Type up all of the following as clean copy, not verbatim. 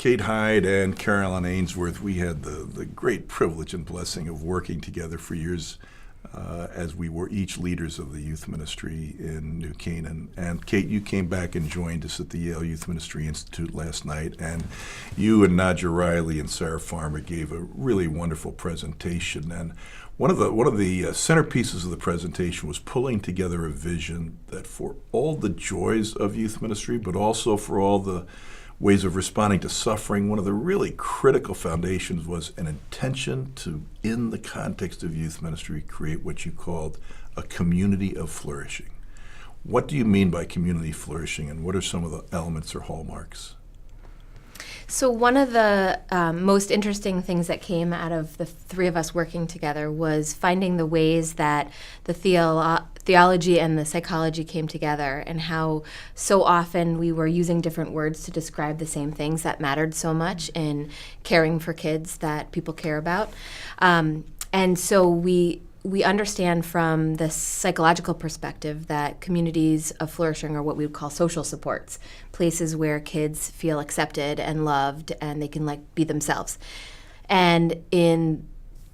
Kate Hyde and Caroline Ainsworth, we had the great privilege and blessing of working together for years as we were each leaders of the youth ministry in New Canaan. And Kate, you came back and joined us at the Yale Youth Ministry Institute last night, and you and Nadja Riley and Sarah Farmer gave a really wonderful presentation. And one of the centerpieces of the presentation was pulling together a vision that for all the joys of youth ministry, but also for all the ways of responding to suffering, one of the really critical foundations was an intention to, in the context of youth ministry, create what you called a community of flourishing. What do you mean by community flourishing, and what are some of the elements or hallmarks? So one of the most interesting things that came out of the three of us working together was finding the ways that the theology and the psychology came together, and how so often we were using different words to describe the same things that mattered so much in caring for kids that people care about. And so we understand from the psychological perspective that communities of flourishing are what we would call social supports, places where kids feel accepted and loved and they can be themselves. And in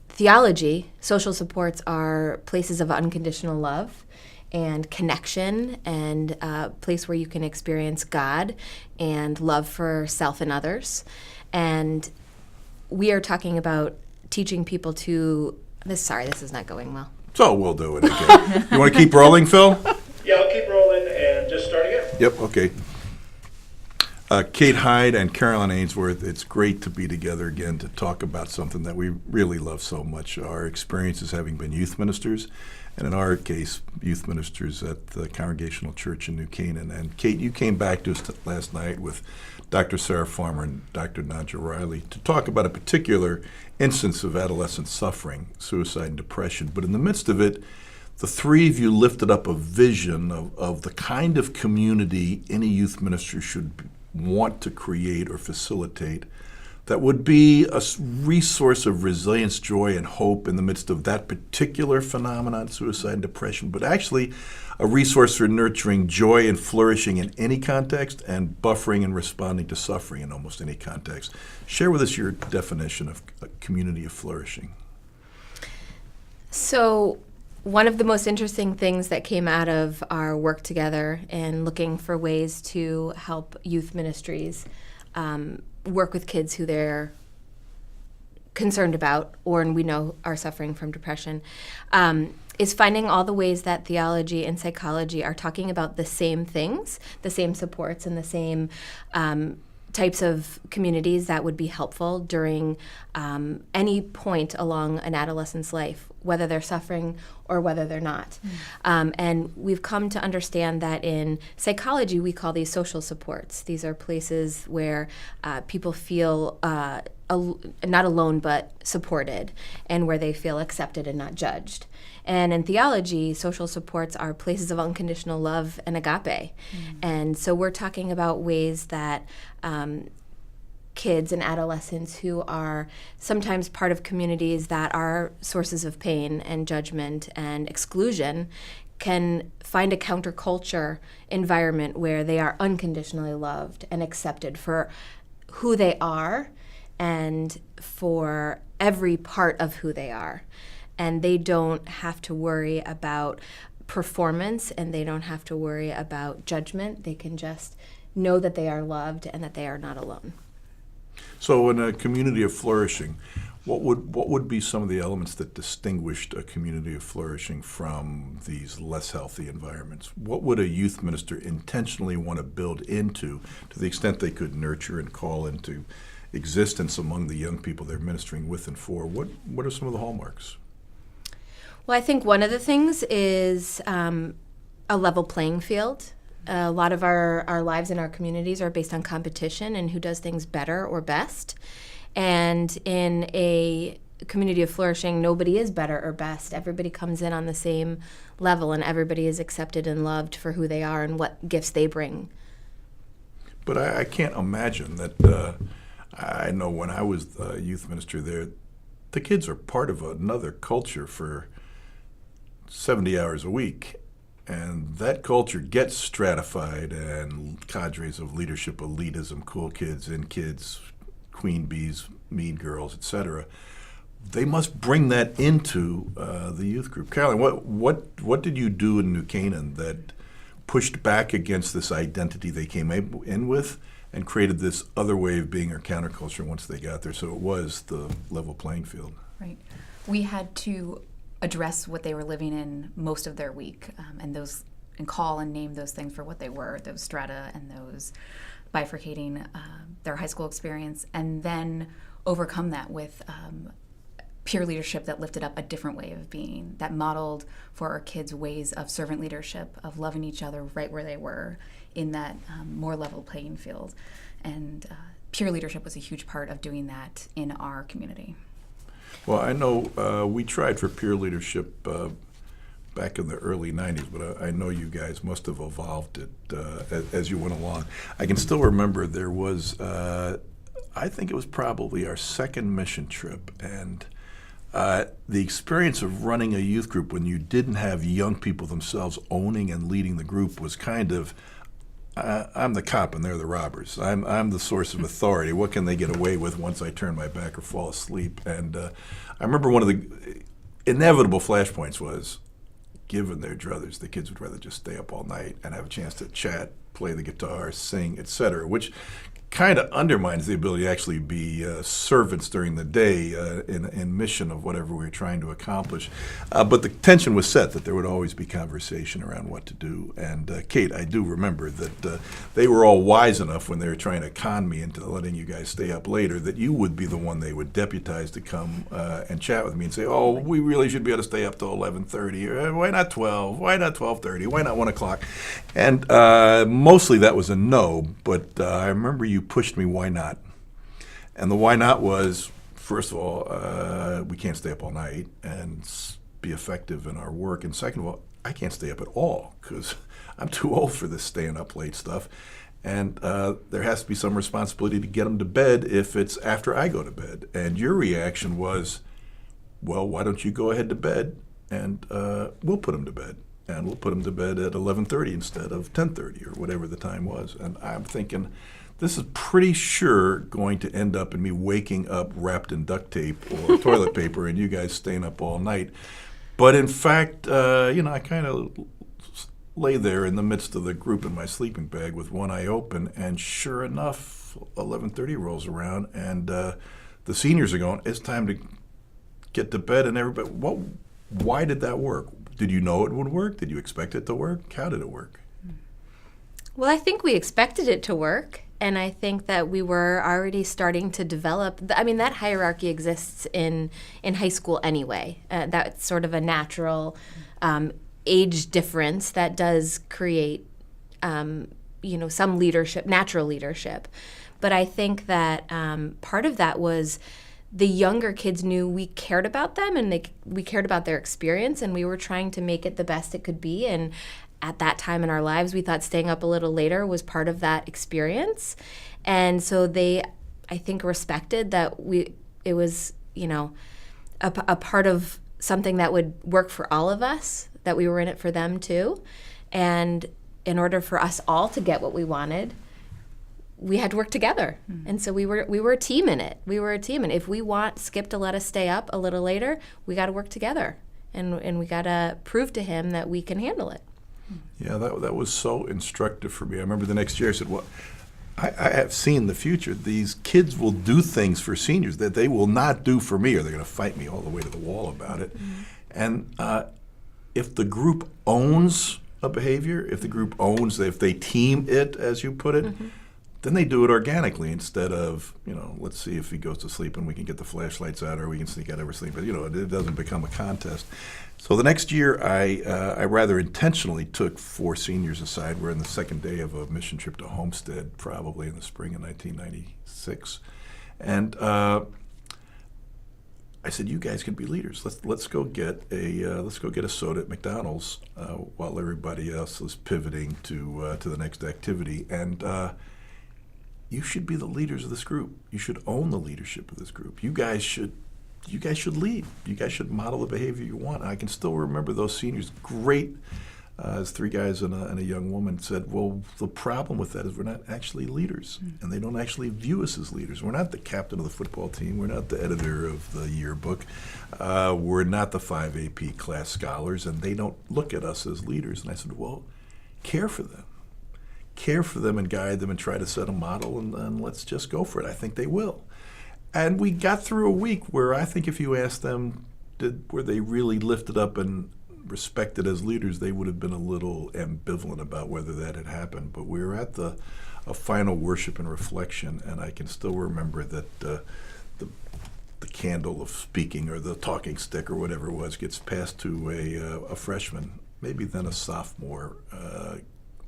theology, social supports are places of unconditional love and connection, and a place where you can experience God and love for self and others. And we are talking about teaching people to this is not going well. So we'll do it again. You want to keep rolling, Phil? Yeah, I'll keep rolling and just start again. Yep, okay. Kate Hyde and Caroline Ainsworth, it's great to be together again to talk about something that we really love so much, our experiences having been youth ministers, and in our case, youth ministers at the Congregational Church in New Canaan. And Kate, you came back to us last night with Dr. Sarah Farmer and Dr. Nadja Riley to talk about a particular instance of adolescent suffering, suicide and depression. But in the midst of it, the three of you lifted up a vision of the kind of community any youth minister should want to create or facilitate that would be a resource of resilience, joy, and hope in the midst of that particular phenomenon, suicide and depression, but actually a resource for nurturing joy and flourishing in any context and buffering and responding to suffering in almost any context. Share with us your definition of a community of flourishing. So one of the most interesting things that came out of our work together and looking for ways to help youth ministries work with kids who they're concerned about or we know are suffering from depression is finding all the ways that theology and psychology are talking about the same things, the same supports and the same types of communities that would be helpful during any point along an adolescent's life, whether they're suffering or whether they're not. And we've come to understand that in psychology, we call these social supports. These are places where people feel not alone but supported, and where they feel accepted and not judged. And in theology, social supports are places of unconditional love and agape. And so we're talking about ways that kids and adolescents who are sometimes part of communities that are sources of pain and judgment and exclusion can find a counterculture environment where they are unconditionally loved and accepted for who they are and for every part of who they are. And they don't have to worry about performance, and they don't have to worry about judgment. They can just know that they are loved and that they are not alone. So in a community of flourishing, what would be some of the elements that distinguished a community of flourishing from these less healthy environments? What would a youth minister intentionally want to build into, to the extent they could nurture and call into existence among the young people they're ministering with and for? What are some of the hallmarks? Well, I think one of the things is a level playing field. A lot of our lives in our communities are based on competition and who does things better or best. And in a community of flourishing, nobody is better or best. Everybody comes in on the same level, and everybody is accepted and loved for who they are and what gifts they bring. But I can't imagine that. I know when I was a youth minister there, the kids are part of another culture for 70 hours a week. And that culture gets stratified, and cadres of leadership, elitism, cool kids, in kids, queen bees, mean girls, etc. They must bring that into the youth group. Caroline, what did you do in New Canaan that pushed back against this identity they came in with and created this other way of being or counterculture once they got there, so it was the level playing field? Right. We had to address what they were living in most of their week, and call and name those things for what they were, those strata and those bifurcating their high school experience, and then overcome that with peer leadership that lifted up a different way of being, that modeled for our kids ways of servant leadership, of loving each other right where they were in that more level playing field. And peer leadership was a huge part of doing that in our community. Well, I know we tried for peer leadership back in the early 90s, but I know you guys must have evolved it as you went along. I can still remember there was, I think it was probably our second mission trip, and the experience of running a youth group when you didn't have young people themselves owning and leading the group was kind of, I'm the cop and they're the robbers. I'm the source of authority. What can they get away with once I turn my back or fall asleep? And I remember one of the inevitable flashpoints was, given their druthers, the kids would rather just stay up all night and have a chance to chat, play the guitar, sing, etc., which kind of undermines the ability to actually be servants during the day in mission of whatever we were trying to accomplish. But the tension was set that there would always be conversation around what to do. And Kate, I do remember that they were all wise enough when they were trying to con me into letting you guys stay up later that you would be the one they would deputize to come and chat with me and say, oh, we really should be able to stay up till 11:30. Or, why not 12? Why not 12:30? Why not 1 o'clock? And mostly that was a no, but I remember you pushed me, why not? And the why not was, first of all, we can't stay up all night and be effective in our work. And second of all, I can't stay up at all because I'm too old for this staying up late stuff. And there has to be some responsibility to get them to bed if it's after I go to bed. And your reaction was, well, why don't you go ahead to bed and we'll put them to bed. And we'll put them to bed at 11:30 instead of 10:30 or whatever the time was. And I'm thinking, this is pretty sure going to end up in me waking up wrapped in duct tape or toilet paper and you guys staying up all night. But in fact, I kind of lay there in the midst of the group in my sleeping bag with one eye open, and sure enough, 11:30 rolls around and the seniors are going, it's time to get to bed, and everybody, why did that work? Did you know it would work? Did you expect it to work? How did it work? Well, I think we expected it to work, and I think that we were already starting to develop. That hierarchy exists in high school anyway. That's sort of a natural age difference that does create, some leadership, natural leadership. But I think that part of that was the younger kids knew we cared about them and we cared about their experience, and we were trying to make it the best it could be. And at that time in our lives, we thought staying up a little later was part of that experience. And so they, I think, respected that it was, a part of something that would work for all of us, that we were in it for them too. And in order for us all to get what we wanted, we had to work together. Mm-hmm. And so we were a team in it. We were a team. And if we want Skip to let us stay up a little later, we got to work together. And we got to prove to him that we can handle it. Yeah, that was so instructive for me. I remember the next year I said, well, I have seen the future. These kids will do things for seniors that they will not do for me, or they're going to fight me all the way to the wall about it. Mm-hmm. And if the group owns a behavior, if they team it, as you put it, mm-hmm. then they do it organically instead of, let's see if he goes to sleep and we can get the flashlights out or we can sneak out of our sleep. But, it doesn't become a contest. So the next year, I rather intentionally took 4 seniors aside. We're in the second day of a mission trip to Homestead, probably in the spring of 1996. And I said, you guys can be leaders. Let's go get a soda at McDonald's while everybody else is pivoting to the next activity. And you should be the leaders of this group. You should own the leadership of this group. You guys should lead. You guys should model the behavior you want. I can still remember those seniors, great as three guys and a young woman said, well, the problem with that is we're not actually leaders, and they don't actually view us as leaders. We're not the captain of the football team. We're not the editor of the yearbook. We're not the 5 AP class scholars, and they don't look at us as leaders. And I said, well, care for them. Care for them and guide them and try to set a model, and let's just go for it. I think they will. And we got through a week where I think if you asked them, were they really lifted up and respected as leaders, they would have been a little ambivalent about whether that had happened. But we were at a final worship and reflection, and I can still remember that the candle of speaking or the talking stick or whatever it was gets passed to a freshman, maybe then a sophomore.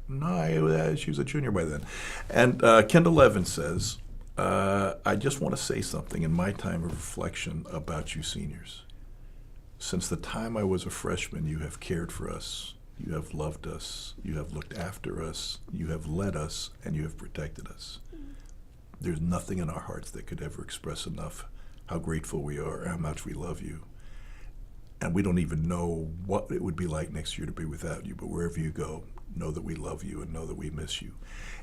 She was a junior by then. And Kendall Evans says, I just want to say something in my time of reflection about you seniors. Since the time I was a freshman, you have cared for us, you have loved us, you have looked after us, you have led us, and you have protected us. There's nothing in our hearts that could ever express enough how grateful we are, how much we love you. And we don't even know what it would be like next year to be without you, but wherever you go, know that we love you and know that we miss you.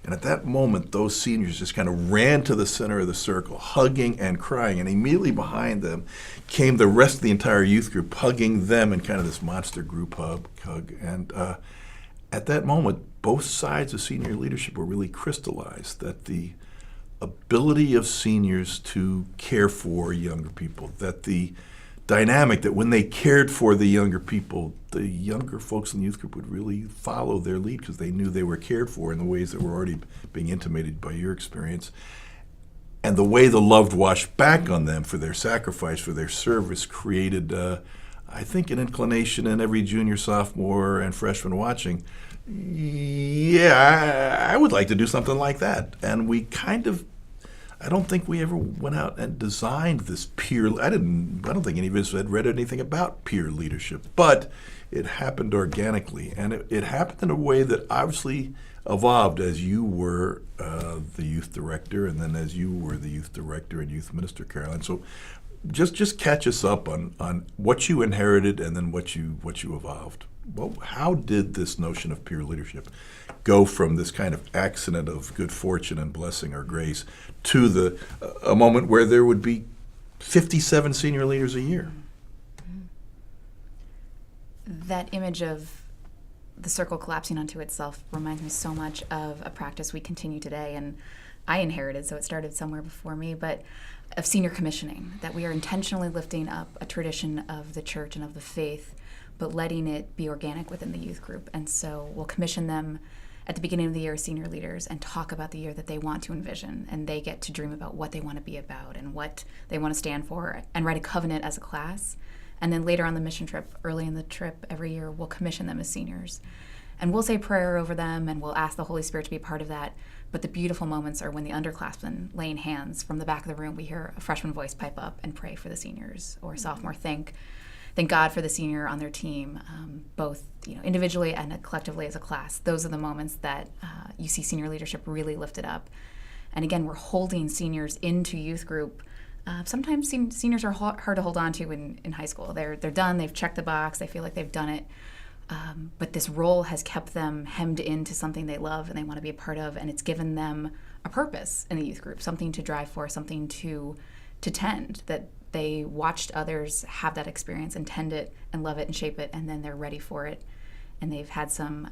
And at that moment, those seniors just kind of ran to the center of the circle, hugging and crying. And immediately behind them came the rest of the entire youth group, hugging them in kind of this monster group hug. And at that moment, both sides of senior leadership were really crystallized, that the ability of seniors to care for younger people, that the dynamic that when they cared for the younger people, the younger folks in the youth group would really follow their lead because they knew they were cared for in the ways that were already being intimated by your experience. And the way the love washed back on them for their sacrifice, for their service, created, I think, an inclination in every junior, sophomore, and freshman watching. Yeah, I would like to do something like that. And we kind of, I don't think we ever went out and designed this peer. I don't think any of us had read anything about peer leadership, but it happened organically, and it happened in a way that obviously evolved as you were the youth director, and then as you were the youth director and youth minister, Caroline. So, just catch us up on what you inherited and then what you evolved. Well, how did this notion of peer leadership go from this kind of accident of good fortune and blessing or grace to a moment where there would be 57 senior leaders a year? That image of the circle collapsing onto itself reminds me so much of a practice we continue today, and I inherited, so it started somewhere before me, but of senior commissioning, that we are intentionally lifting up a tradition of the church and of the faith, but letting it be organic within the youth group. And so we'll commission them at the beginning of the year as senior leaders and talk about the year that they want to envision, and they get to dream about what they want to be about and what they want to stand for and write a covenant as a class. And then later on the mission trip, early in the trip every year, we'll commission them as seniors. And we'll say prayer over them, and we'll ask the Holy Spirit to be part of that. But the beautiful moments are when the underclassmen laying hands from the back of the room, we hear a freshman voice pipe up and pray for the seniors, or a sophomore thank God for the senior on their team, both individually and collectively as a class. Those are the moments that you see senior leadership really lifted up. And again, we're holding seniors into youth group. Sometimes seniors are hard to hold on to in high school. They're done, they've checked the box, they feel like they've done it. But this role has kept them hemmed into something they love and they want to be a part of, and it's given them a purpose in the youth group, something to drive for, something to tend, that they watched others have that experience and tend it and love it and shape it, and then they're ready for it. And they've had some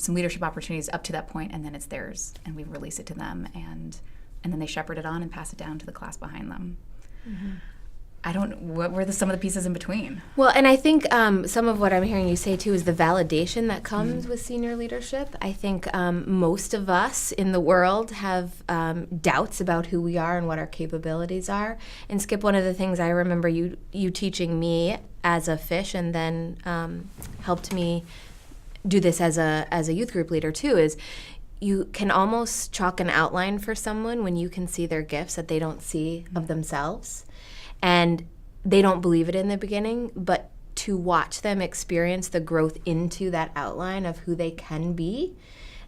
leadership opportunities up to that point, and then it's theirs, and we release it to them, and then they shepherd it on and pass it down to the class behind them. Mm-hmm. What were some of the pieces in between? Well, and I think some of what I'm hearing you say, too, is the validation that comes with senior leadership. I think most of us in the world have doubts about who we are and what our capabilities are. And Skip, one of the things I remember you teaching me as a fish, and then helped me do this as a youth group leader, too, is you can almost chalk an outline for someone when you can see their gifts that they don't see of themselves. And they don't believe it in the beginning, but to watch them experience the growth into that outline of who they can be,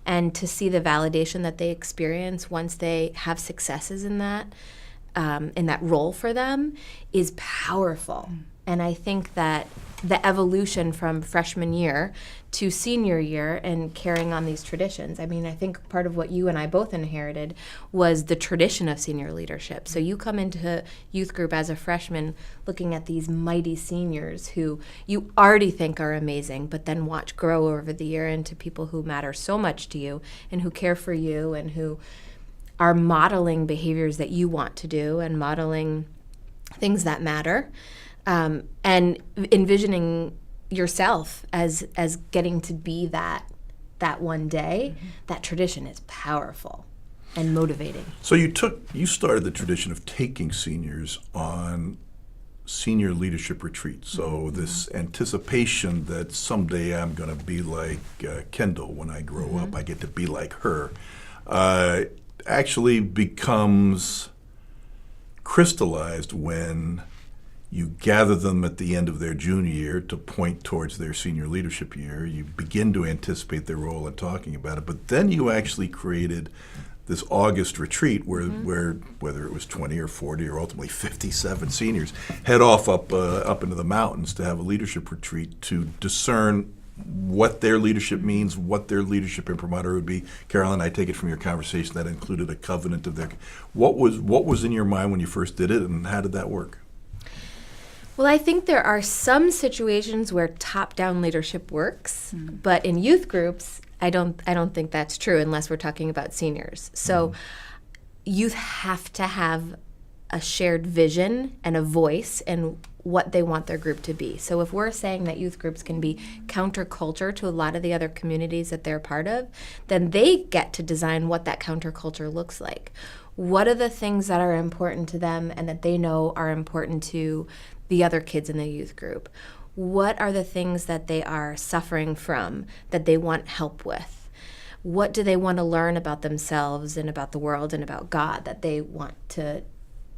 and to see the validation that they experience once they have successes in that role for them, is powerful. And I think that the evolution from freshman year to senior year and carrying on these traditions. I mean, I think part of what you and I both inherited was the tradition of senior leadership. So you come into youth group as a freshman looking at these mighty seniors who you already think are amazing, but then watch grow over the year into people who matter so much to you and who care for you and who are modeling behaviors that you want to do and modeling things that matter. And envisioning yourself as getting to be that one day. That tradition is powerful and motivating. So you started the tradition of taking seniors on senior leadership retreats. So this anticipation that someday I'm going to be like Kendall when I grow up, I get to be like her, actually becomes crystallized when you gather them at the end of their junior year to point towards their senior leadership year. You begin to anticipate their role in talking about it, but then you actually created this August retreat where whether it was 20 or 40 or ultimately 57 seniors head off up into the mountains to have a leadership retreat to discern what their leadership means, what their leadership imprimatur would be. Carolyn, I take it from your conversation that included a covenant of their. What was in your mind when you first did it, and how did that work? Well, I think there are some situations where top-down leadership works, but in youth groups, I don't think that's true unless we're talking about seniors. So youth have to have a shared vision and a voice in what they want their group to be. So if we're saying that youth groups can be counterculture to a lot of the other communities that they're part of, then they get to design what that counterculture looks like. What are the things that are important to them and that they know are important to the other kids in the youth group? What are the things that they are suffering from that they want help with? What do they want to learn about themselves and about the world and about God that they want to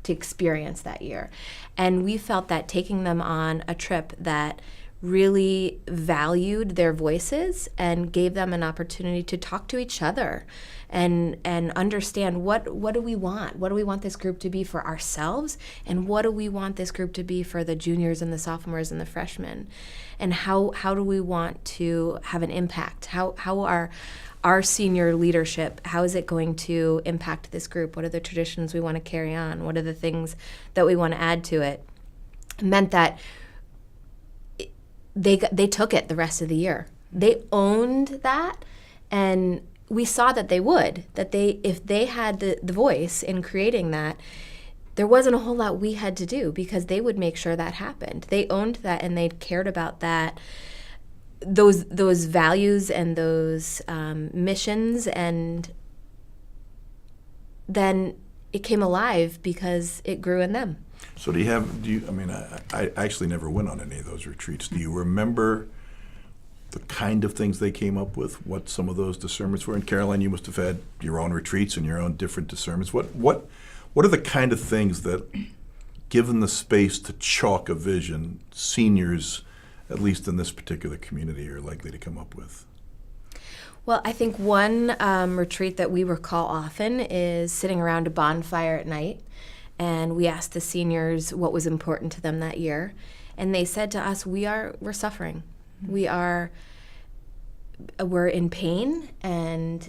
experience that year? And we felt that taking them on a trip that really valued their voices and gave them an opportunity to talk to each other and understand what do we want? What do we want this group to be for ourselves? And what do we want this group to be for the juniors and the sophomores and the freshmen? And how do we want to have an impact? How are our senior leadership, how is it going to impact this group? What are the traditions we want to carry on? What are the things that we want to add to it? It meant that they took it the rest of the year. They owned that, and we saw that they would, that if they had the voice in creating that, there wasn't a whole lot we had to do because they would make sure that happened. They owned that and they cared about that, those values and those missions, and then it came alive because it grew in them. So I actually never went on any of those retreats. Do you remember the kind of things they came up with, what some of those discernments were? And Caroline, you must have had your own retreats and your own different discernments. What are the kind of things that, given the space to chalk a vision, seniors, at least in this particular community, are likely to come up with? Well, I think one retreat that we recall often is sitting around a bonfire at night, and we asked the seniors what was important to them that year, and they said to us, we're suffering. We're in pain, and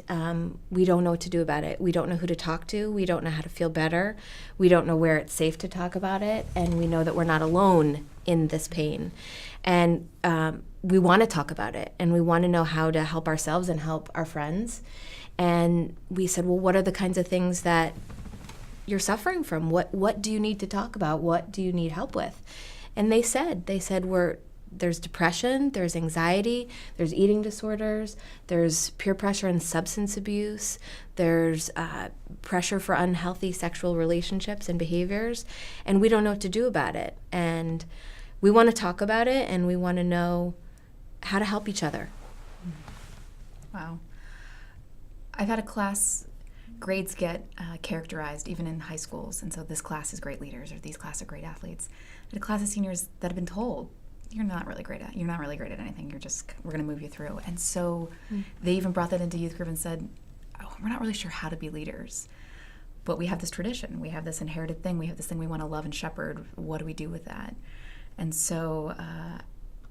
we don't know what to do about it. We don't know who to talk to. We don't know how to feel better. We don't know where it's safe to talk about it, and we know that we're not alone in this pain. And we want to talk about it, and we want to know how to help ourselves and help our friends. And we said, well, what are the kinds of things that you're suffering from? What do you need to talk about? What do you need help with? And they said there's depression, there's anxiety, there's eating disorders, there's peer pressure and substance abuse, there's pressure for unhealthy sexual relationships and behaviors, and we don't know what to do about it. And we want to talk about it, and we want to know how to help each other. Wow. I've had a class, grades get characterized even in high schools, and so this class is great leaders, or these class are great athletes. I had a class of seniors that have been told, you're not really great at anything. We're going to move you through. And so they even brought that into youth group and said, we're not really sure how to be leaders, but we have this tradition. We have this inherited thing. We have this thing we want to love and shepherd. What do we do with that? And so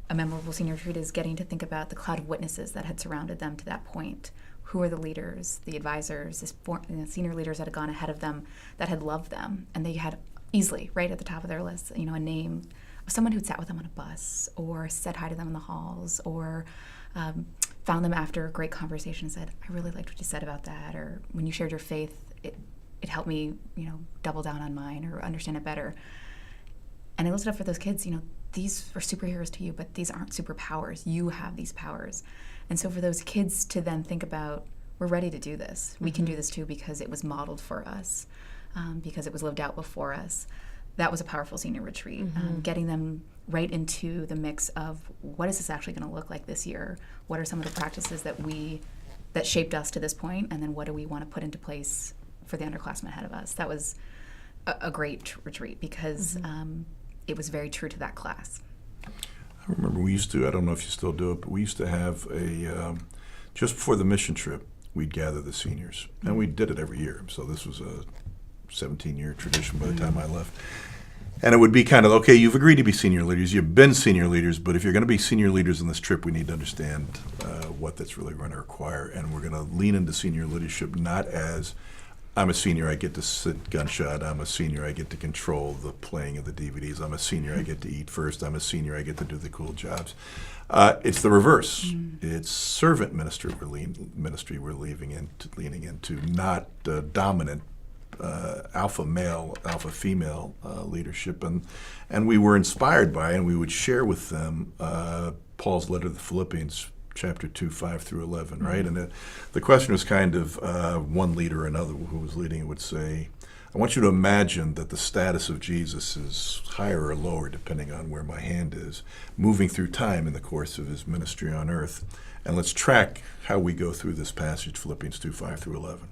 a memorable senior retreat is getting to think about the cloud of witnesses that had surrounded them to that point. Who are the leaders, the advisors, the senior leaders that had gone ahead of them, that had loved them, and they had easily, right at the top of their list, a name of someone who'd sat with them on a bus, or said hi to them in the halls, or found them after a great conversation and said, I really liked what you said about that, or when you shared your faith, it helped me, double down on mine or understand it better. And I listed up for those kids, these are superheroes to you, but these aren't superpowers. You have these powers. And so for those kids to then think about, we're ready to do this. We can do this too because it was modeled for us, because it was lived out before us. That was a powerful senior retreat, getting them right into the mix of what is this actually going to look like this year? What are some of the practices that shaped us to this point? And then what do we want to put into place for the underclassmen ahead of us? That was a great retreat because it was very true to that class. I remember we used to, I don't know if you still do it, but we used to have just before the mission trip, we'd gather the seniors. And we did it every year. So this was a 17-year tradition by the time I left. And it would be kind of, okay, you've agreed to be senior leaders, you've been senior leaders, but if you're going to be senior leaders in this trip, we need to understand what that's really going to require. And we're going to lean into senior leadership not as, I'm a senior, I get to sit gunshot. I'm a senior, I get to control the playing of the DVDs. I'm a senior, I get to eat first. I'm a senior, I get to do the cool jobs. It's the reverse. It's servant ministry we're leaning into, not dominant alpha male, alpha female leadership. And we were inspired by, and we would share with them Paul's letter to the Philippians, chapter 2, 5 through 11, right? And the question was kind of one leader or another who was leading it would say, I want you to imagine that the status of Jesus is higher or lower, depending on where my hand is, moving through time in the course of his ministry on earth. And let's track how we go through this passage, Philippians 2, 5 through 11.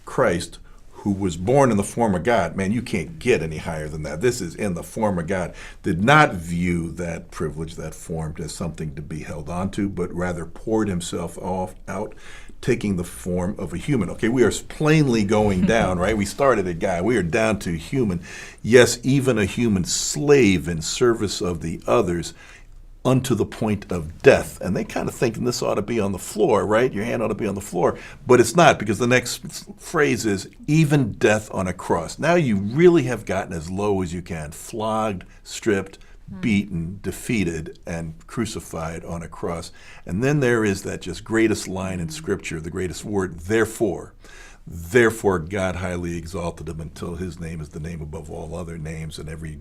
Christ, who was born in the form of God, man, you can't get any higher than that. This is in the form of God, did not view that privilege, that form, as something to be held onto, but rather poured himself out, taking the form of a human. Okay, we are plainly going down, right? We started at God. We are down to human. Yes, even a human slave in service of the others, unto the point of death. And they kind of thinking this ought to be on the floor, right? Your hand ought to be on the floor. But it's not, because the next phrase is, even death on a cross. Now you really have gotten as low as you can, flogged, stripped, beaten, defeated, and crucified on a cross. And then there is that just greatest line in Scripture, the greatest word, therefore. Therefore God highly exalted him until his name is the name above all other names, and every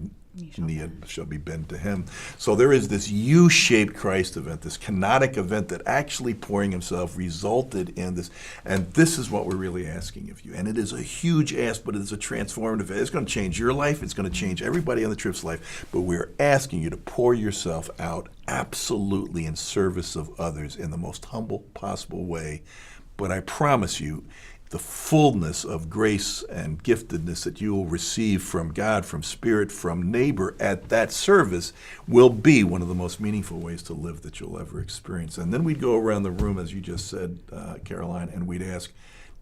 knee shall be bent to him. So there is this U-shaped Christ event, this canonic event that actually pouring himself resulted in this. And this is what we're really asking of you. And it is a huge ask, but it is a transformative. It's going to change your life. It's going to change everybody on the trip's life. But we're asking you to pour yourself out absolutely in service of others in the most humble possible way. But I promise you, the fullness of grace and giftedness that you will receive from God, from Spirit, from neighbor at that service will be one of the most meaningful ways to live that you'll ever experience. And then we'd go around the room, as you just said, Caroline, and we'd ask,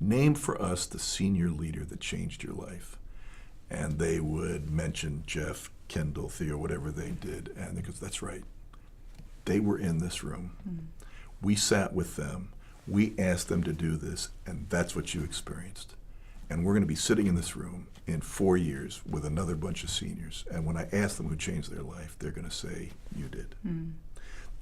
name for us the senior leader that changed your life. And they would mention Jeff, Kendall, Theo, whatever they did. And because that's right, they were in this room. We sat with them. We asked them to do this, and that's what you experienced. And we're going to be sitting in this room in 4 years with another bunch of seniors. And when I ask them who changed their life, they're going to say, you did.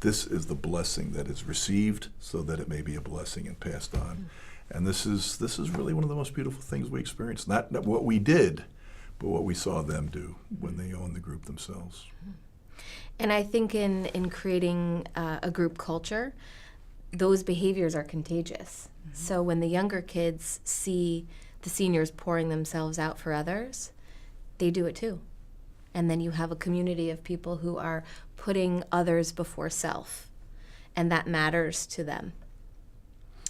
This is the blessing that is received so that it may be a blessing and passed on. And this is really one of the most beautiful things we experienced. Not what we did, but what we saw them do when they owned the group themselves. And I think in creating a group culture, those behaviors are contagious. So when the younger kids see the seniors pouring themselves out for others, they do it too. And then you have a community of people who are putting others before self, and that matters to them.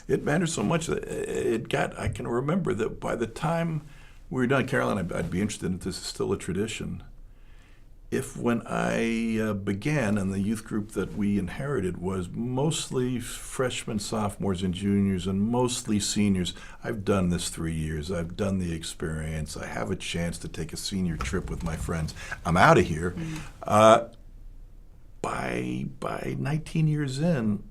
It matters so much that I can remember that by the time we were done, Caroline, I'd be interested if this is still a tradition. If when I began, and the youth group that we inherited was mostly freshmen, sophomores, and juniors, and mostly seniors, I've done this 3 years. I've done the experience. I have a chance to take a senior trip with my friends. I'm out of here. by 19 years in,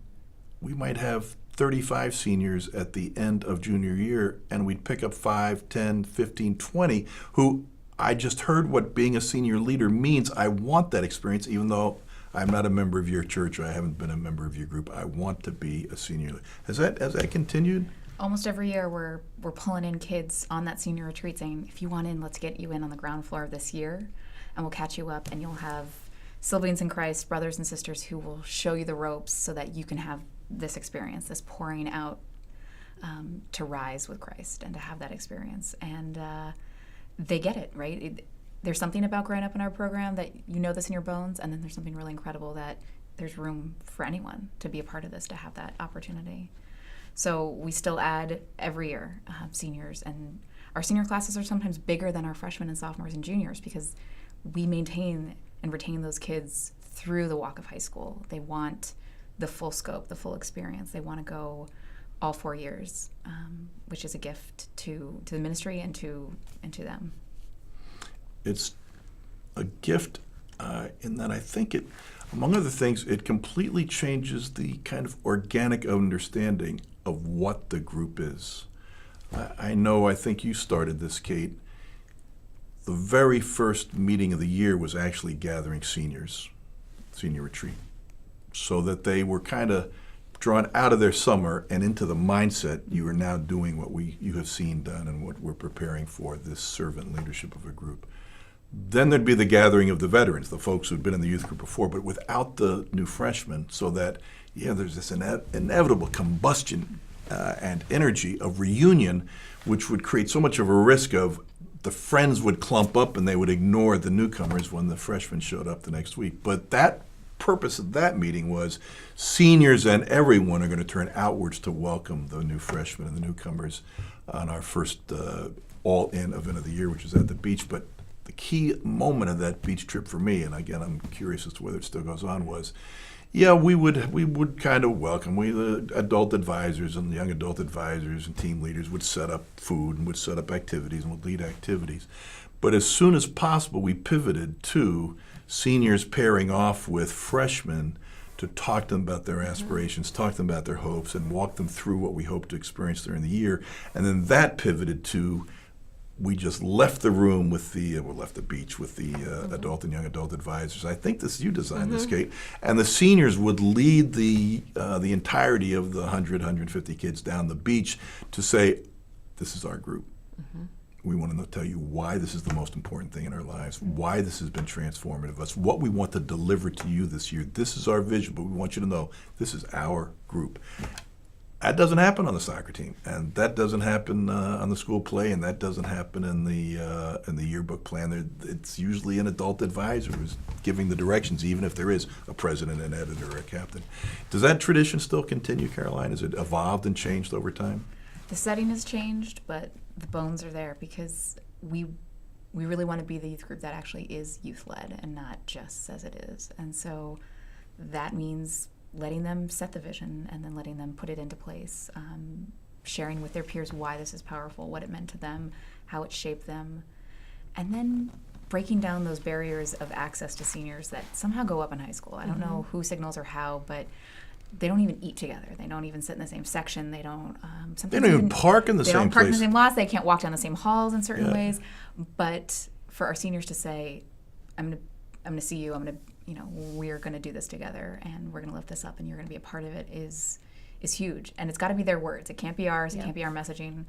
we might have 35 seniors at the end of junior year, and we'd pick up 5, 10, 15, 20 who I just heard what being a senior leader means. I want that experience, even though I'm not a member of your church or I haven't been a member of your group. I want to be a senior leader. Has that continued? Almost every year we're pulling in kids on that senior retreat saying, if you want in, let's get you in on the ground floor this year, and we'll catch you up, and you'll have siblings in Christ, brothers and sisters who will show you the ropes so that you can have this experience, this pouring out to rise with Christ and to have that experience. And they get it, right? There's something about growing up in our program that you know this in your bones, and then there's something really incredible that there's room for anyone to be a part of this, to have that opportunity. So we still add every year seniors, and our senior classes are sometimes bigger than our freshmen and sophomores and juniors because we maintain and retain those kids through the walk of high school. They want the full scope, the full experience. They want to go all 4 years, which is a gift to the ministry and to them. It's a gift in that I think it, among other things, it completely changes the kind of organic understanding of what the group is. I think you started this, Kate. The very first meeting of the year was actually gathering seniors, senior retreat, so that they were kind of drawn out of their summer and into the mindset you are now doing what you have seen done and what we're preparing for, this servant leadership of a group. Then there'd be the gathering of the veterans, the folks who'd been in the youth group before, but without the new freshmen, so that, there's this inevitable combustion and energy of reunion, which would create so much of a risk of the friends would clump up and they would ignore the newcomers when the freshmen showed up the next week. But that purpose of that meeting was seniors and everyone are going to turn outwards to welcome the new freshmen and the newcomers on our first all-in event of the year, which was at the beach. But the key moment of that beach trip for me, and again, I'm curious as to whether it still goes on, was, we would kind of welcome. The adult advisors and the young adult advisors and team leaders would set up food and would set up activities and would lead activities. But as soon as possible, we pivoted to seniors pairing off with freshmen to talk to them about their aspirations, talk to them about their hopes, and walk them through what we hope to experience during the year. And then that pivoted to, we just left the room with left the beach with the adult and young adult advisors. I think you designed this, Kate. And the seniors would lead the entirety of the 150 kids down the beach to say, this is our group. We want to tell you why this is the most important thing in our lives, why this has been transformative of us, what we want to deliver to you this year. This is our vision, but we want you to know this is our group. That doesn't happen on the soccer team, and that doesn't happen on the school play, and that doesn't happen in the yearbook plan. It's usually an adult advisor who's giving the directions, even if there is a president, an editor, or a captain. Does that tradition still continue, Caroline? Has it evolved and changed over time? The setting has changed, but the bones are there because we really want to be the youth group that actually is youth-led and not just says it is. And so that means letting them set the vision and then letting them put it into place, sharing with their peers why this is powerful, what it meant to them, how it shaped them, and then breaking down those barriers of access to seniors that somehow go up in high school. I don't know who signals or how, but they don't even eat together. They don't even sit in the same section. They don't. They don't even park in the same place. They don't park in the same lots. They can't walk down the same halls in certain ways. But for our seniors to say, "I'm gonna see you. We're gonna do this together, and we're gonna lift this up, and you're gonna be a part of it," is huge. And it's got to be their words. It can't be ours. It can't be our messaging.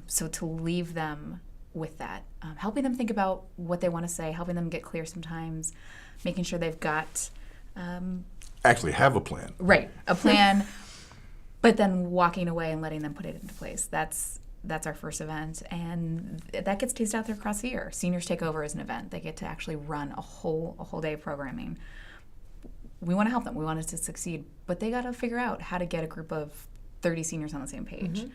So to leave them with that, helping them think about what they want to say, helping them get clear sometimes, making sure they've got. Actually have a plan. Right, a plan, but then walking away and letting them put it into place. That's our first event, and that gets teased out there across the year. Seniors take over as an event. They get to actually run a whole day of programming. We want to help them. We want it to succeed, but they got to figure out how to get a group of 30 seniors on the same page,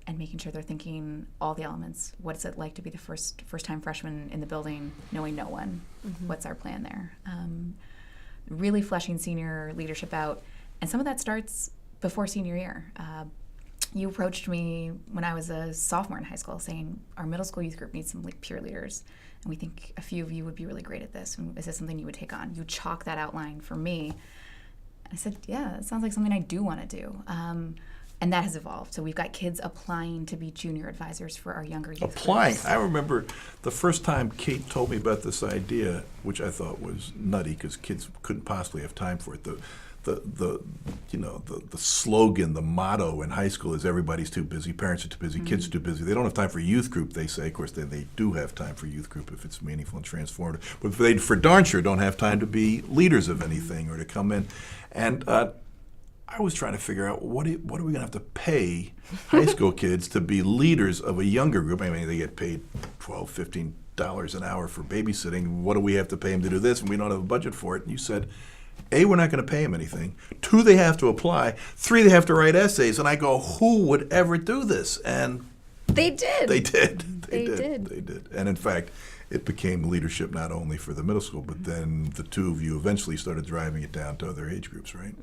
and making sure they're thinking all the elements. What's it like to be the first-time freshman in the building, knowing no one? What's our plan there? Really fleshing senior leadership out, and some of that starts before senior year. you approached me when I was a sophomore in high school saying, our middle school youth group needs some like peer leaders, and we think a few of you would be really great at this. And is this something you would take on? You chalk that outline for me. And I said, yeah, it sounds like something I do want to do. And that has evolved. So we've got kids applying to be junior advisors for our younger youth Applying. groups. I remember the first time Kate told me about this idea, which I thought was nutty because kids couldn't possibly have time for it. The slogan, the motto in high school is everybody's too busy, parents are too busy, kids are too busy. They don't have time for youth group, they say. Of course, they do have time for youth group if it's meaningful and transformative. But they, for darn sure, don't have time to be leaders of anything or to come in. And I was trying to figure out what are we going to have to pay high school kids to be leaders of a younger group. I mean, they get paid $12, $15 an hour for babysitting. What do we have to pay them to do this? And we don't have a budget for it. And you said, A, we're not going to pay them anything. 2, they have to apply. 3, they have to write essays. And I go, who would ever do this? And They did. they did. They did. They did. And in fact, it became leadership not only for the middle school, but then the two of you eventually started driving it down to other age groups, right?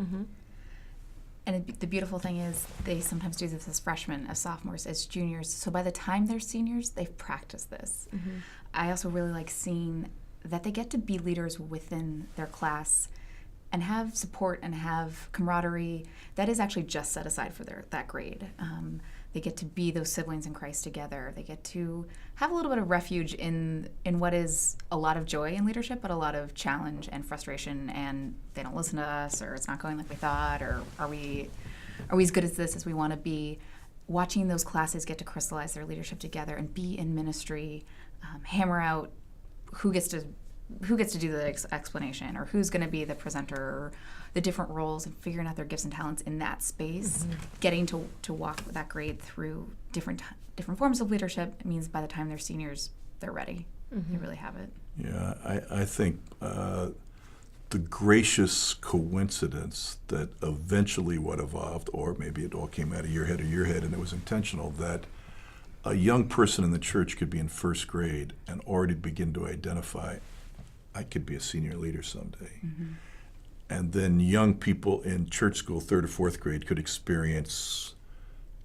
And the beautiful thing is they sometimes do this as freshmen, as sophomores, as juniors. So by the time they're seniors, they've practiced this. I also really like seeing that they get to be leaders within their class and have support and have camaraderie that is actually just set aside for that grade. They get to be those siblings in Christ together. They get to have a little bit of refuge in what is a lot of joy in leadership, but a lot of challenge and frustration, and they don't listen to us, or it's not going like we thought, or are we as good as this as we want to be. Watching those classes get to crystallize their leadership together and be in ministry, hammer out who gets to do the explanation, or who's going to be the presenter, or the different roles, and figuring out their gifts and talents in that space. Getting to walk that grade through different forms of leadership means by the time they're seniors, they're ready. They really have it. Yeah, I think the gracious coincidence that eventually what evolved, or maybe it all came out of your head and it was intentional, that a young person in the church could be in first grade and already begin to identify, I could be a senior leader someday. And then young people in church school, 3rd or 4th grade, could experience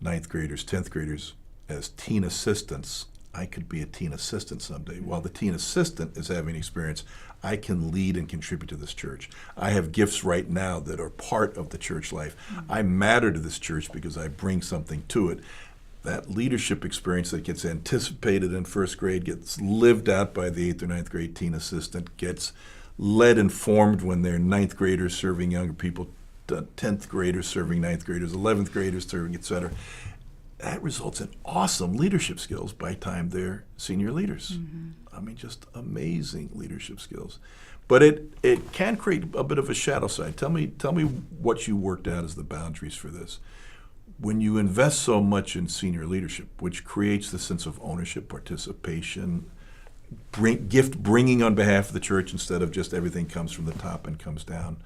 9th graders, 10th graders as teen assistants. I could be a teen assistant someday. While the teen assistant is having experience, I can lead and contribute to this church. I have gifts right now that are part of the church life. I matter to this church because I bring something to it. That leadership experience that gets anticipated in first grade gets lived out by the 8th or 9th grade teen assistant, gets led and formed when they're 9th graders serving younger people, 10th graders serving 9th graders, 11th graders serving, et cetera. That results in awesome leadership skills by the time they're senior leaders. I mean, just amazing leadership skills. But it can create a bit of a shadow side. Tell me what you worked out as the boundaries for this. When you invest so much in senior leadership, which creates the sense of ownership, participation, gift bringing on behalf of the church instead of just everything comes from the top and comes down,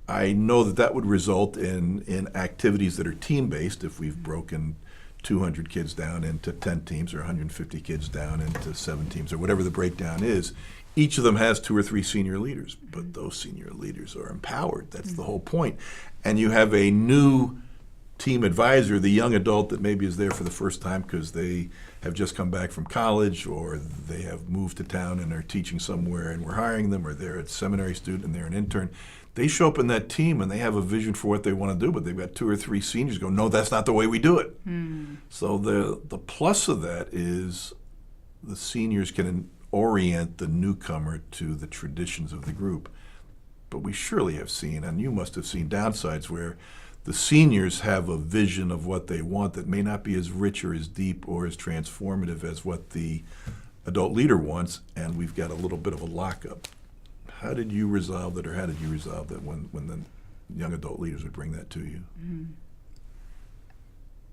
I know that would result in activities that are team-based. If we've broken 200 kids down into 10 teams or 150 kids down into 7 teams or whatever the breakdown is, each of them has 2 or 3 senior leaders, but those senior leaders are empowered. That's the whole point. And you have a new team advisor, the young adult that maybe is there for the first time because they have just come back from college, or they have moved to town and are teaching somewhere and we're hiring them, or they're a seminary student and they're an intern. They show up in that team and they have a vision for what they want to do, but they've got 2 or 3 seniors go, no, that's not the way we do it. So the plus of that is the seniors can orient the newcomer to the traditions of the group. But we surely have seen, and you must have seen, downsides where the seniors have a vision of what they want that may not be as rich or as deep or as transformative as what the adult leader wants, and we've got a little bit of a lockup. How did you resolve that, or how did you resolve that when the young adult leaders would bring that to you?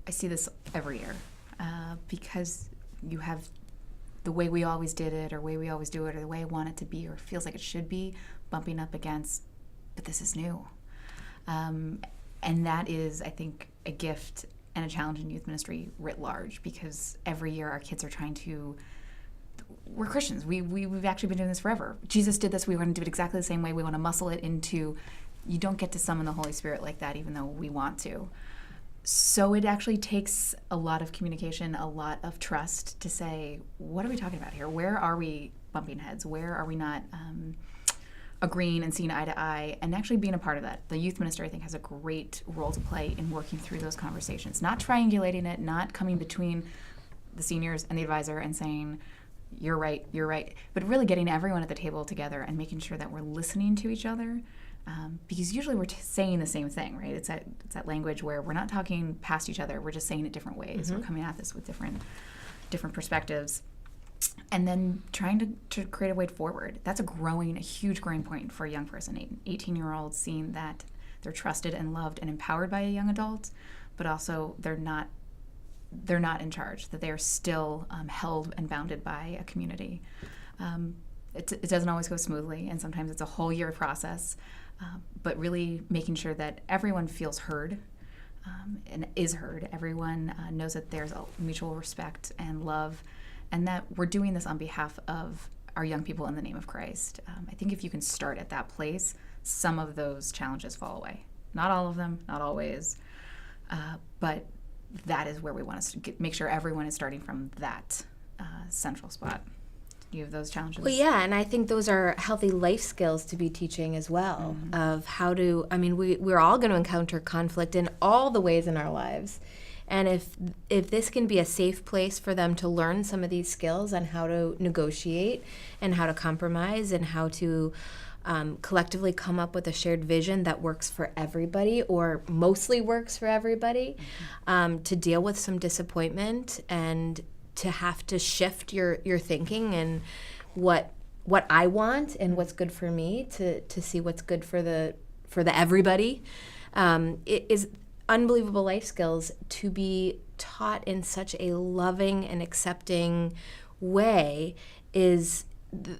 I see this every year because you have the way we always did it, or way we always do it, or the way I want it to be, or feels like it should be, bumping up against, but this is new. And that is, I think, a gift and a challenge in youth ministry writ large, because every year our kids are trying to, we're Christians. We've actually been doing this forever. Jesus did this. We want to do it exactly the same way. We want to muscle it into, you don't get to summon the Holy Spirit like that, even though we want to. So it actually takes a lot of communication, a lot of trust to say, what are we talking about here? Where are we bumping heads? Where are we not agreeing and seeing eye to eye, and actually being a part of that? The youth minister, I think, has a great role to play in working through those conversations, not triangulating it, not coming between the seniors and the advisor and saying, you're right, but really getting everyone at the table together and making sure that we're listening to each other. Because usually we're saying the same thing, right? It's that language where we're not talking past each other. We're just saying it different ways. We're coming at this with different perspectives, and then trying to create a way forward. That's a huge growing point for a young person. 18-year-olds seeing that they're trusted and loved and empowered by a young adult, but also they're not in charge. That they are still held and bounded by a community. It doesn't always go smoothly, and sometimes it's a whole year process. But really making sure that everyone feels heard and is heard. Everyone knows that there's a mutual respect and love, and that we're doing this on behalf of our young people in the name of Christ. I think if you can start at that place, some of those challenges fall away. Not all of them, not always, but that is where we want to make sure everyone is starting from that central spot. You have those challenges? Well, yeah, and I think those are healthy life skills to be teaching as well, of how to, we're all going to encounter conflict in all the ways in our lives. And if this can be a safe place for them to learn some of these skills on how to negotiate and how to compromise and how to collectively come up with a shared vision that works for everybody, or mostly works for everybody, to deal with some disappointment and to have to shift your thinking and what I want and what's good for me to see what's good for the everybody. It is unbelievable life skills to be taught in such a loving and accepting way. Is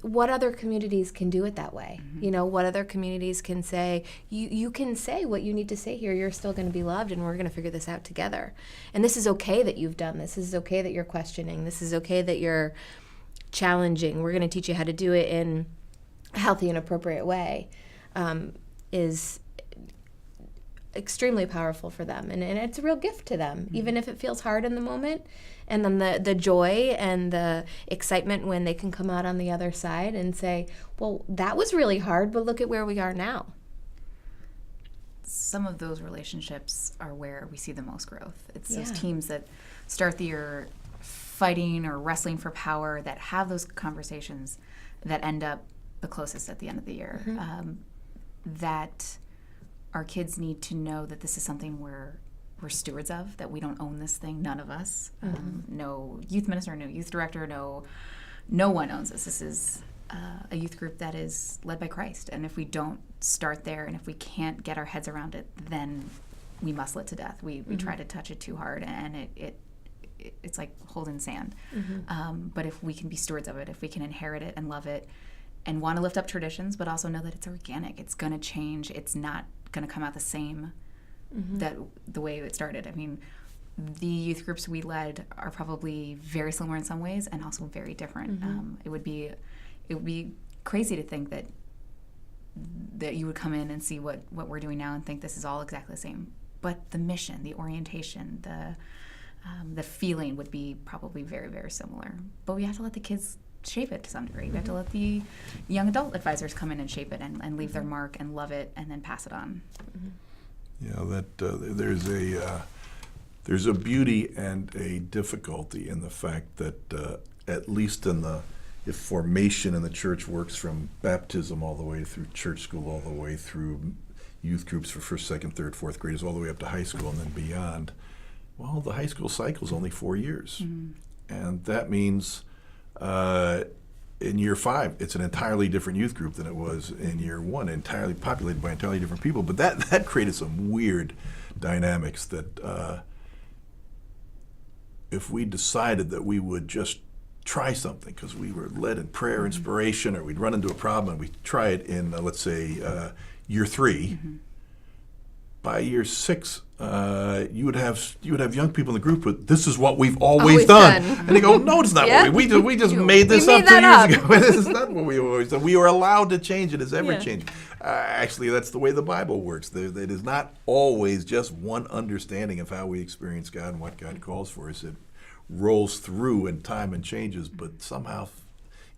what other communities can do it that way. What other communities can say, you can say what you need to say here, you're still going to be loved, and we're going to figure this out together. And this is okay that you've done this. This is okay that you're questioning. This is okay that you're challenging. We're going to teach you how to do it in a healthy and appropriate way. Is extremely powerful for them, and it's a real gift to them, even if it feels hard in the moment. And then the joy and the excitement when they can come out on the other side and say, well, that was really hard, but look at where we are now. Some of those relationships are where we see the most growth. It's those teams that start the year fighting or wrestling for power, that have those conversations that end up the closest at the end of the year. That our kids need to know that this is something we're stewards of, that we don't own this thing, none of us. No youth minister, no youth director, no one owns this. This is a youth group that is led by Christ. And if we don't start there, and if we can't get our heads around it, then we muscle it to death. We try to touch it too hard, and it's like holding sand. But if we can be stewards of it, if we can inherit it and love it, and want to lift up traditions, but also know that it's organic, it's going to change, it's not going to come out the same that the way it started. The youth groups we led are probably very similar in some ways, and also very different. It would be crazy to think that you would come in and see what we're doing now and think this is all exactly the same. But the mission, the orientation, the feeling would be probably very, very similar. But we have to let the kids shape it to some degree. We have to let the young adult advisors come in and shape it and leave their mark and love it and then pass it on. There's a beauty and a difficulty in the fact that at least if formation in the church works from baptism all the way through church school, all the way through youth groups for first, second, third, fourth graders, all the way up to high school and then beyond, well, the high school cycle is only 4 years. And that means in year 5, it's an entirely different youth group than it was in year 1, entirely populated by entirely different people. But that created some weird dynamics that if we decided that we would just try something because we were led in prayer, inspiration, or we'd run into a problem and we'd try it in, let's say, year 3, by year 6, you would have young people in the group with, this is what we've always Always done. done. And they go, no, it's not Yeah. what we just made this We up made 2 that years up. ago. This is not what we've always done. We are allowed to change it. It's ever Yeah. changing. Actually, that's the way the Bible works. It is not always just one understanding of how we experience God and what God calls for us. It rolls through in time and changes, but somehow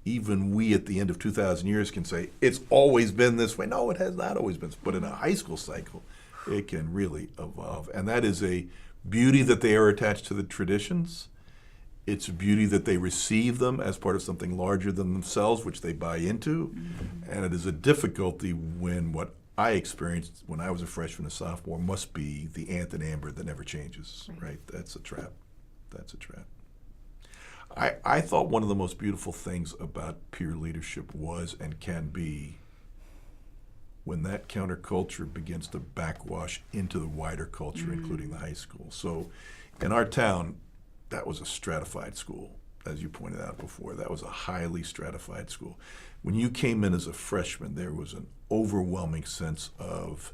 even we at the end of 2,000 years can say, it's always been this way. No, it has not always been. But in a high school cycle, it can really evolve. And that is a beauty that they are attached to the traditions. It's a beauty that they receive them as part of something larger than themselves, which they buy into. And it is a difficulty when what I experienced when I was a freshman and sophomore must be the ant and amber that never changes, right? That's a trap. That's a trap. I thought one of the most beautiful things about peer leadership was and can be when that counterculture begins to backwash into the wider culture, including the high school. So in our town, that was a stratified school, as you pointed out before. That was a highly stratified school. When you came in as a freshman, there was an overwhelming sense of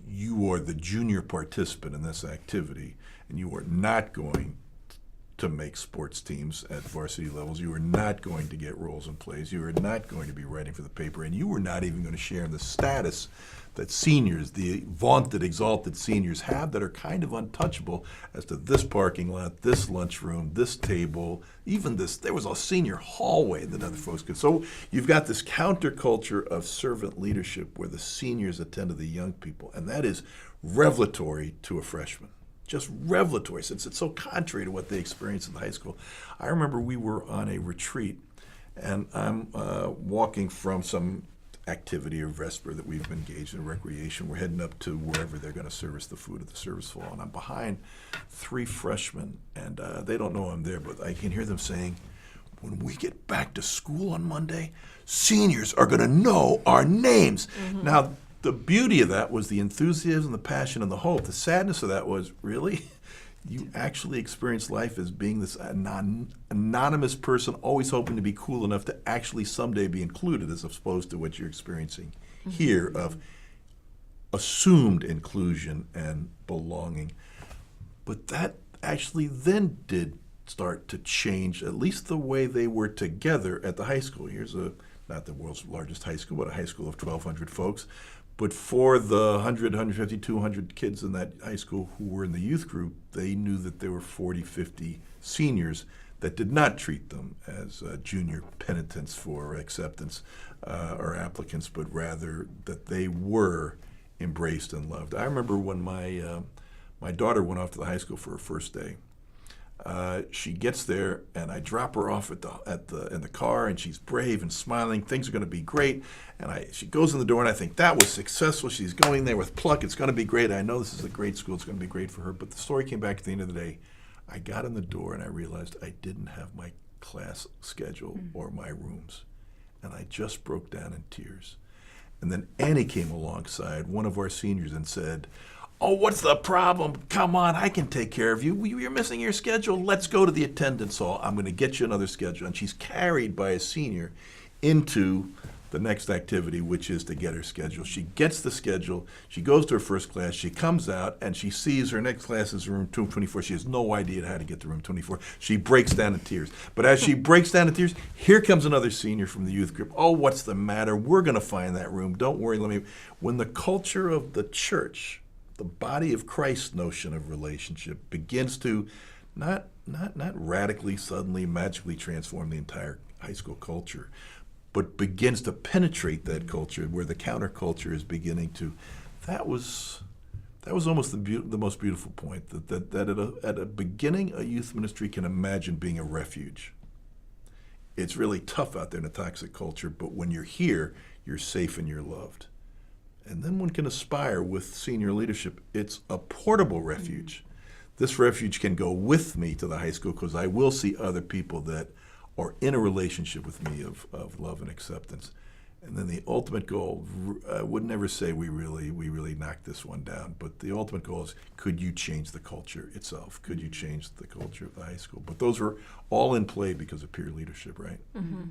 you are the junior participant in this activity, and you are not going to make sports teams at varsity levels. You are not going to get roles and plays. You are not going to be writing for the paper, and you were not even going to share in the status that seniors, the vaunted, exalted seniors have that are kind of untouchable as to this parking lot, this lunchroom, this table, even this, there was a senior hallway that other folks could. So you've got this counterculture of servant leadership where the seniors attend to the young people, and that is revelatory to a freshman. Just revelatory, since it's so contrary to what they experienced in the high school. I remember we were on a retreat, and I'm walking from some activity or vesper that we've been engaged in, recreation. We're heading up to wherever they're going to service the food at the service hall, and I'm behind 3 freshmen, and they don't know I'm there, but I can hear them saying, when we get back to school on Monday, seniors are going to know our names. Now, the beauty of that was the enthusiasm, the passion, and the hope. The sadness of that was, really? You actually experienced life as being this anonymous person, always hoping to be cool enough to actually someday be included, as opposed to what you're experiencing here of assumed inclusion and belonging. But that actually then did start to change, at least the way they were together at the high school. Here's not the world's largest high school, but a high school of 1,200 folks. But for the 100, 150, 200 kids in that high school who were in the youth group, they knew that there were 40, 50 seniors that did not treat them as junior penitents for acceptance or applicants, but rather that they were embraced and loved. I remember when my daughter went off to the high school for her first day. She gets there, and I drop her off in the car, and she's brave and smiling. Things are going to be great. And she goes in the door, and I think that was successful. She's going there with pluck. It's going to be great. I know this is a great school. It's going to be great for her. But the story came back at the end of the day. I got in the door, and I realized I didn't have my class schedule or my rooms. And I just broke down in tears. And then Annie came alongside, one of our seniors, and said, "Oh, what's the problem? Come on, I can take care of you. You're missing your schedule. Let's go to the attendance hall. I'm going to get you another schedule." And she's carried by a senior into the next activity, which is to get her schedule. She gets the schedule. She goes to her first class. She comes out, and she sees her next class is room 224. She has no idea how to get to room 24. She breaks down in tears. But as she breaks down in tears, here comes another senior from the youth group. "Oh, what's the matter? We're going to find that room. Don't worry. When the culture of the church, the body of Christ notion of relationship begins to not radically, suddenly, magically transform the entire high school culture, but begins to penetrate that culture where the counterculture is beginning to, that was almost the most beautiful point, that at a beginning, a youth ministry can imagine being a refuge. It's really tough out there in a toxic culture, but when you're here, you're safe and you're loved. And then one can aspire with senior leadership. It's a portable refuge. This refuge can go with me to the high school because I will see other people that are in a relationship with me of love and acceptance. And then the ultimate goal, I would never say we really knocked this one down, but the ultimate goal is, could you change the culture itself? Could you change the culture of the high school? But those were all in play because of peer leadership, right? Mm-hmm.